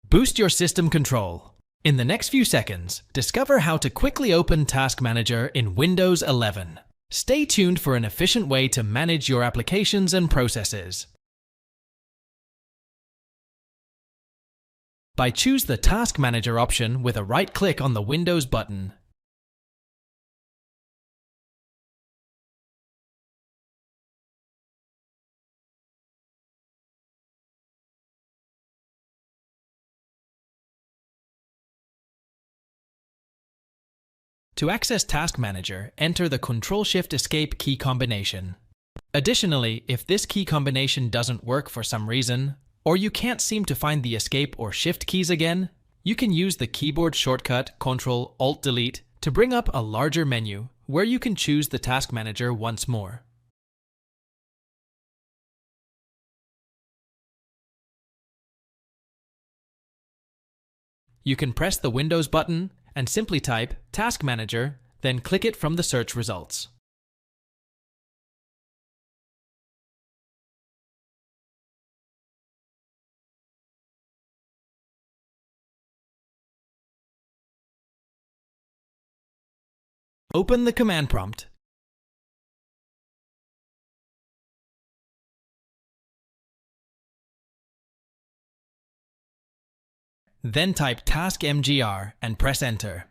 Boost your system control. In the next few seconds, discover how to quickly open Task Manager in Windows 11. Stay tuned for an efficient way to manage your applications and processes. Choose the Task Manager option with a right-click on the Windows button. To access Task Manager, enter the Ctrl-Shift-Escape key combination. Additionally, if this key combination doesn't work for some reason, or you can't seem to find the Escape or Shift keys again, you can use the keyboard shortcut Ctrl-Alt-Delete to bring up a larger menu where you can choose the Task Manager once more. You can press the Windows button and simply type Task Manager, then click it from the search results. Open the command prompt. Then type Task MGR and press Enter.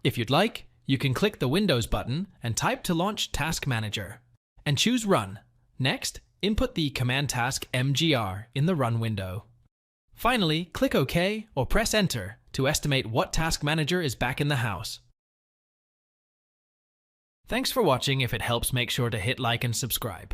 If you'd like, you can click the Windows button and type to launch Task Manager, and choose Run. Next, input the command task MGR in the Run window. Finally, click OK or press Enter to estimate what Task Manager is back in the house. Thanks for watching. If it helps, make sure to hit like and subscribe.